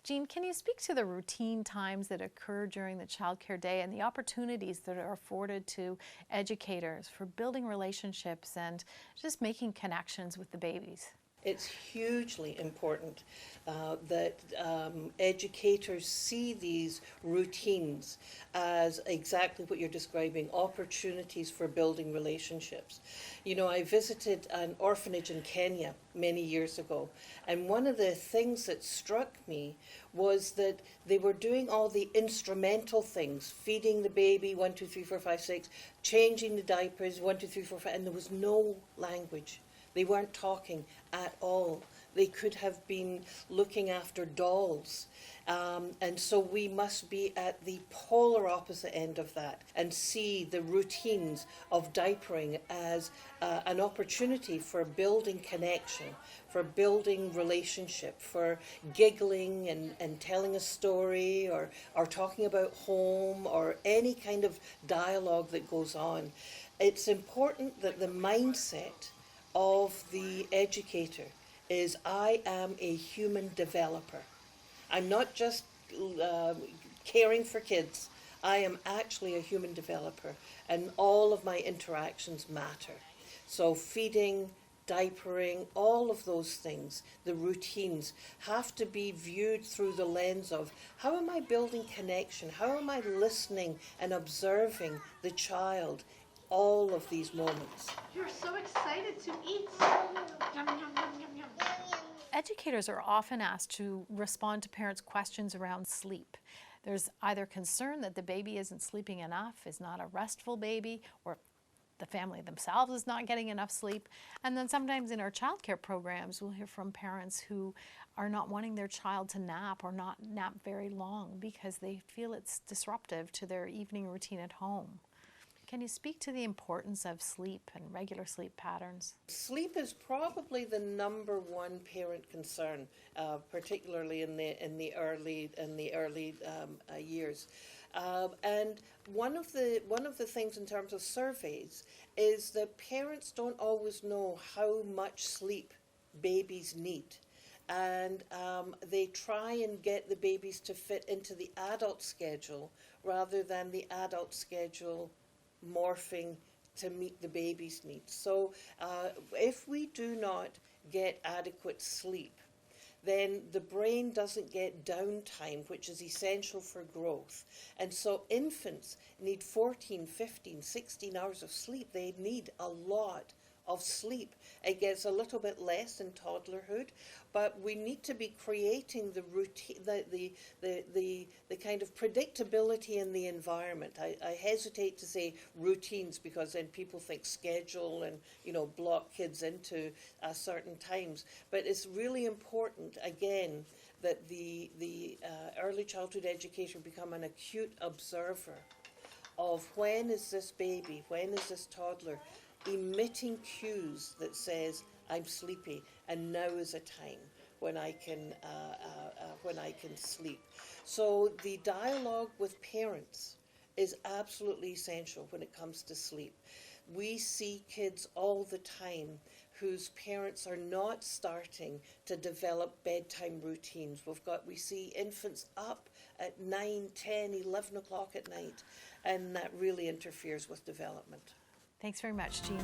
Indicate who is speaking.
Speaker 1: Jean, can you speak to the routine times that occur during the childcare day and the opportunities that are afforded to educators for building relationships and just making connections with the babies?
Speaker 2: It's hugely important that educators see these routines as exactly what you're describing, opportunities for building relationships. You know, I visited an orphanage in Kenya many years ago, and one of the things that struck me was that they were doing all the instrumental things, feeding the baby, 1, 2, 3, 4, 5, 6, changing the diapers, 1, 2, 3, 4, 5, and there was no language. They weren't talking at all. They could have been looking after dolls. And so we must be at the polar opposite end of that and see the routines of diapering as an opportunity for building connection, for building relationship, for giggling and telling a story or talking about home or any kind of dialogue that goes on. It's important that the mindset of the educator is I am a human developer. I'm not just caring for kids. I am actually a human developer, and all of my interactions matter. So feeding, diapering, all of those things, the routines, have to be viewed through the lens of how am I building connection? How am I listening and observing the child? All of these moments.
Speaker 3: You're so excited to eat. Yum, yum, yum, yum, yum.
Speaker 1: Educators are often asked to respond to parents' questions around sleep. There's either concern that the baby isn't sleeping enough, is not a restful baby, or the family themselves is not getting enough sleep. And then sometimes in our childcare programs, we'll hear from parents who are not wanting their child to nap or not nap very long because they feel it's disruptive to their evening routine at home. Can you speak to the importance of sleep and regular sleep patterns?
Speaker 2: Sleep is probably the number one parent concern, particularly in the early years. And one of the things in terms of surveys is that parents don't always know how much sleep babies need. And they try and get the babies to fit into the adult schedule rather than the adult schedule morphing to meet the baby's needs. So if we do not get adequate sleep, then the brain doesn't get downtime, which is essential for growth. And so infants need 14, 15, 16 hours of sleep. They need a lot of sleep. It gets a little bit less in toddlerhood, but we need to be creating the routine, the kind of predictability in the environment. I hesitate to say routines because then people think schedule and block kids into certain times. But it's really important again that the early childhood educator become an acute observer of when is this baby, when is this toddler emitting cues that says I'm sleepy and now is a time when I can sleep. So the dialogue with parents is absolutely essential when it comes to sleep. We see kids all the time whose parents are not starting to develop bedtime routines. We see infants up at 9, 10, 11 o'clock at night, and that really interferes with development.
Speaker 1: Thanks very much, Jean.